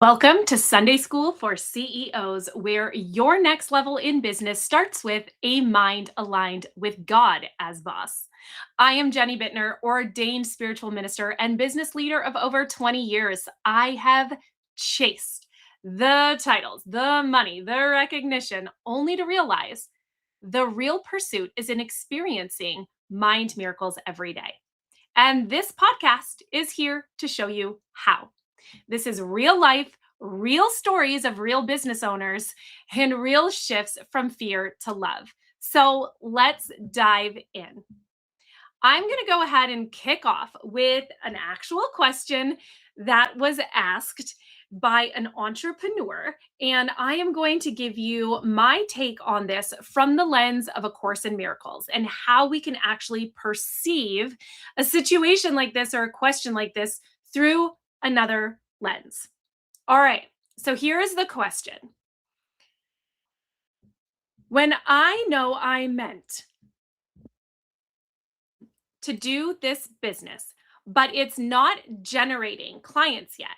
Welcome to Sunday School for CEOs, where your next level in business starts with a mind aligned with God as boss. I am Jenny Bittner, ordained spiritual minister and business leader of over 20 years. I have chased the titles, the money, the recognition, only to realize the real pursuit is in experiencing mind miracles every day. And this podcast is here to show you how. This is real life, real stories of real business owners and real shifts from fear to love. So let's dive in. I'm going to go ahead and kick off with an actual question that was asked by an entrepreneur. And I am going to give you my take on this from the lens of A Course in Miracles and how we can actually perceive a situation like this or a question like this through another lens. All right, so here is the question. When I know I meant to do this business, but it's not generating clients yet,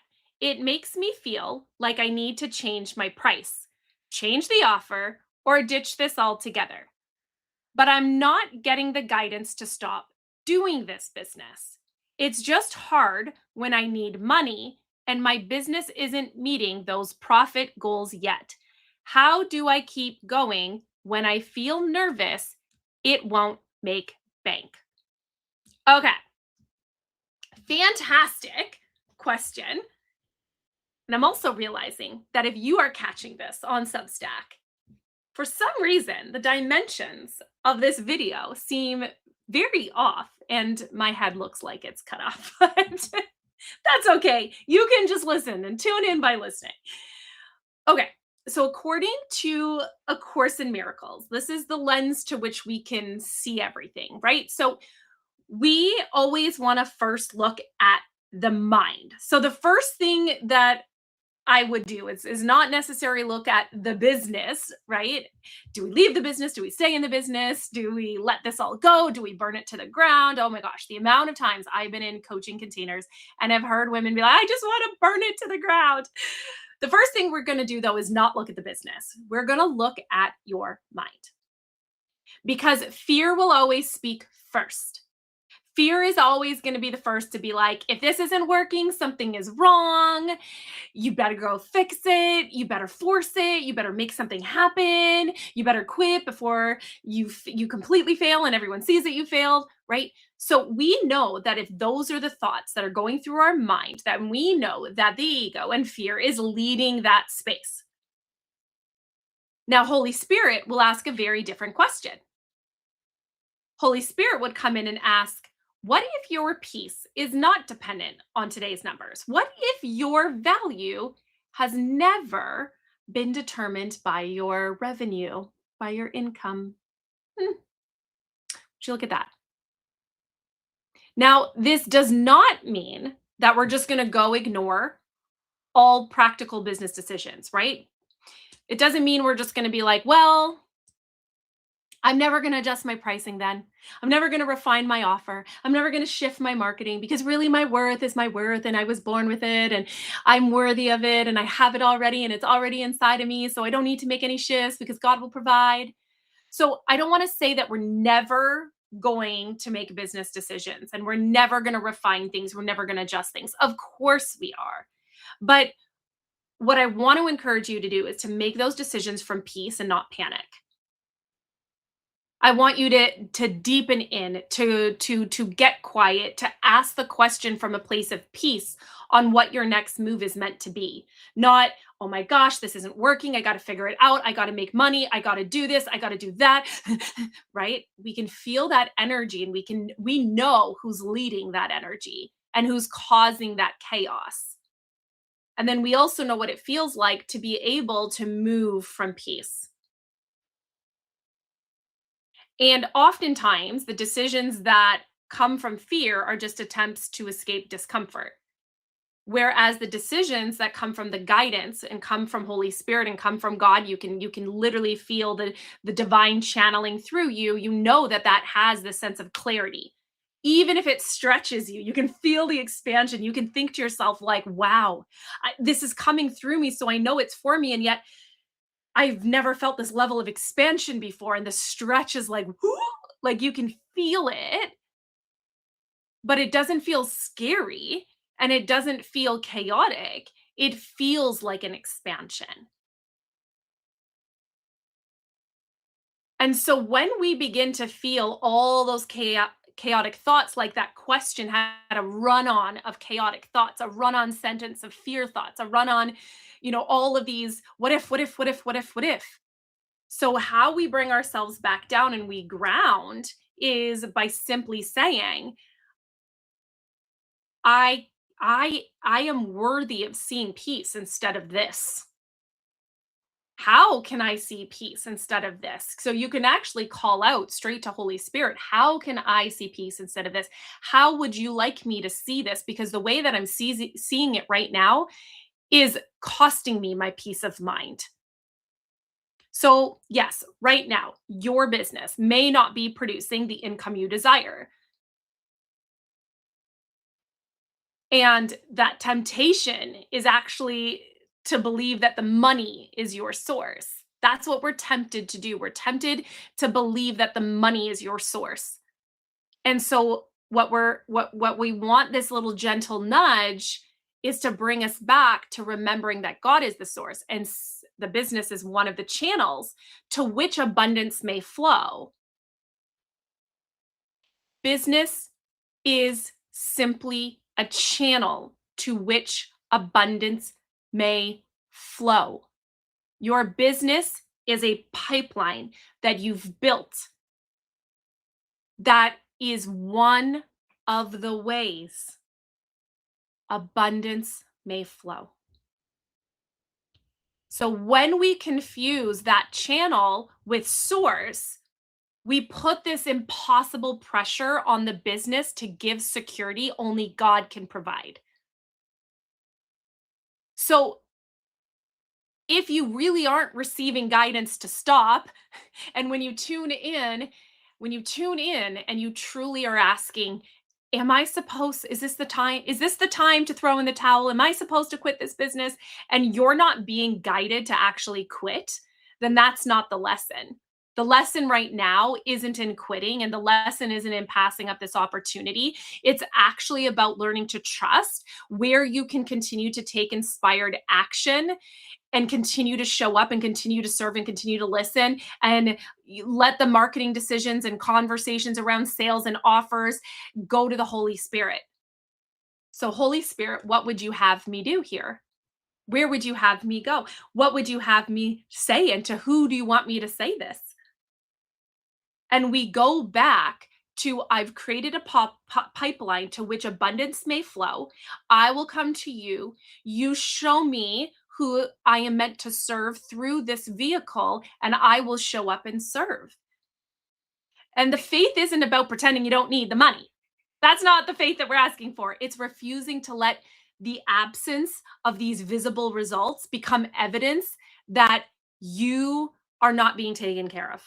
it makes me feel like I need to change my price, change the offer, or ditch this altogether. But I'm not getting the guidance to stop doing this business. It's just hard when I need money and my business isn't meeting those profit goals yet. How do I keep going when I feel nervous it won't make bank? Okay, fantastic question. And I'm also realizing that if you are catching this on Substack, for some reason, the dimensions of this video seem very off and my head looks like it's cut off. But that's okay. You can just listen and tune in by listening. Okay, so according to A Course in Miracles, this is the lens to which we can see everything, right? So we always want to first look at the mind. So the first thing that I would do is not necessarily look at the business, right? Do we leave the business? Do we stay in the business? Do we let this all go? Do we burn it to the ground? Oh my gosh, the amount of times I've been in coaching containers and I've heard women be like, I just want to burn it to the ground. The first thing we're going to do though is not look at the business. We're going to look at your mind because fear will always speak first. Fear is always going to be the first to be like, if this isn't working, something is wrong. You better go fix it. You better force it. You better make something happen. You better quit before you completely fail and everyone sees that you failed, right? So we know that if those are the thoughts that are going through our mind, that we know that the ego and fear is leading that space. Now, Holy Spirit will ask a very different question. Holy Spirit would come in and ask, what if your peace is not dependent on today's numbers? What if your value has never been determined by your revenue, by your income? Would you look at that? Now, this does not mean that we're just going to go ignore all practical business decisions, right? It doesn't mean we're just going to be like, well, I'm never going to adjust my pricing then. I'm never going to refine my offer. I'm never going to shift my marketing because really my worth is my worth and I was born with it and I'm worthy of it and I have it already and it's already inside of me. So I don't need to make any shifts because God will provide. So I don't want to say that we're never going to make business decisions and we're never going to refine things. We're never going to adjust things. Of course we are. But what I want to encourage you to do is to make those decisions from peace and not panic. I want you to deepen in, to get quiet, to ask the question from a place of peace on what your next move is meant to be. Not, oh my gosh, this isn't working. I got to figure it out. I got to make money. I got to do this. I got to do that. Right? We can feel that energy and we know who's leading that energy and who's causing that chaos. And then we also know what it feels like to be able to move from peace. And oftentimes, the decisions that come from fear are just attempts to escape discomfort. Whereas the decisions that come from the guidance and come from Holy Spirit and come from God, you can literally feel the divine channeling through you. You know that has this sense of clarity. even if it stretches you, you can feel the expansion. You can think to yourself, like, wow, this is coming through me. So I know it's for me. And yet I've never felt this level of expansion before. And the stretch is like, whoo, like you can feel it, but it doesn't feel scary and it doesn't feel chaotic. It feels like an expansion. And so when we begin to feel all those chaotic thoughts, like that question had a run on of chaotic thoughts, a run on sentence of fear thoughts, a run on, all of these what if, what if, what if, what if, what if. So, how we bring ourselves back down and we ground is by simply saying, I I am worthy of seeing peace instead of this. How can I see peace instead of this? So you can actually call out straight to Holy Spirit. How can I see peace instead of this? How would you like me to see this? Because the way that I'm seeing it right now is costing me my peace of mind. So, yes, right now, your business may not be producing the income you desire. And that temptation is actually to believe that the money is your source. That's what we're tempted to do. We're tempted to believe that the money is your source. And so what we want, this little gentle nudge, is to bring us back to remembering that God is the source and the business is one of the channels to which abundance may flow. Business is simply a channel to which abundance may flow. Your business is a pipeline that you've built that is one of the ways abundance may flow. So when we confuse that channel with source, we put this impossible pressure on the business to give security only God can provide. So if you really aren't receiving guidance to stop, and when you tune in and you truly are asking, is this the time to throw in the towel? Am I supposed to quit this business? And you're not being guided to actually quit, then that's not the lesson. The lesson right now isn't in quitting, and the lesson isn't in passing up this opportunity. It's actually about learning to trust where you can continue to take inspired action and continue to show up and continue to serve and continue to listen and let the marketing decisions and conversations around sales and offers go to the Holy Spirit. So, Holy Spirit, what would you have me do here? Where would you have me go? What would you have me say? And to who do you want me to say this? And we go back to, I've created a pipeline to which abundance may flow. I will come to you. You show me who I am meant to serve through this vehicle, and I will show up and serve. And the faith isn't about pretending you don't need the money. That's not the faith that we're asking for. It's refusing to let the absence of these visible results become evidence that you are not being taken care of.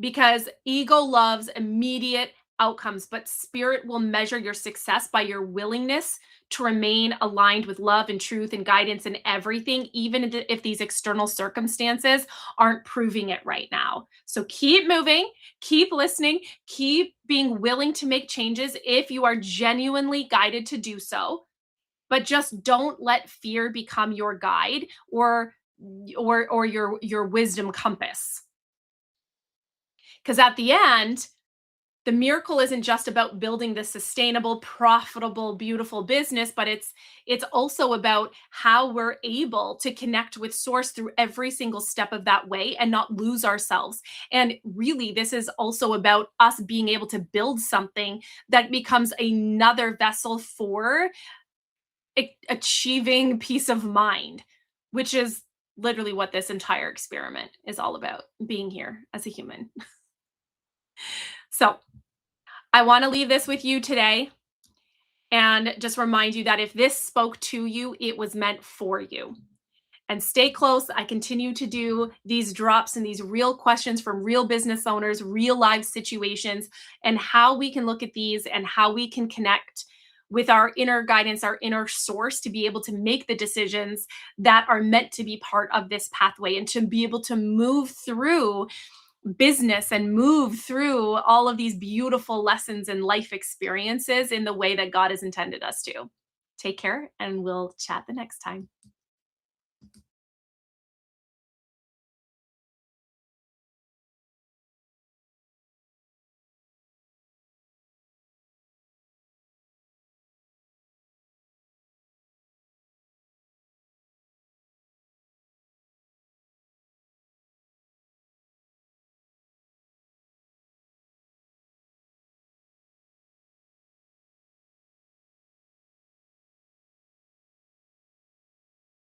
Because ego loves immediate outcomes, but spirit will measure your success by your willingness to remain aligned with love and truth and guidance and everything, even if these external circumstances aren't proving it right now. So keep moving, keep listening, keep being willing to make changes if you are genuinely guided to do so. But just don't let fear become your guide or your wisdom compass. Because at the end, the miracle isn't just about building this sustainable, profitable, beautiful business, but it's also about how we're able to connect with source through every single step of that way and not lose ourselves. And really, this is also about us being able to build something that becomes another vessel for achieving peace of mind, which is literally what this entire experiment is all about, being here as a human. So I want to leave this with you today and just remind you that if this spoke to you, it was meant for you. and stay close. I continue to do these drops and these real questions from real business owners, real life situations, and how we can look at these and how we can connect with our inner guidance, our inner source, to be able to make the decisions that are meant to be part of this pathway and to be able to move through business and move through all of these beautiful lessons and life experiences in the way that God has intended us to. Take care, and we'll chat the next time.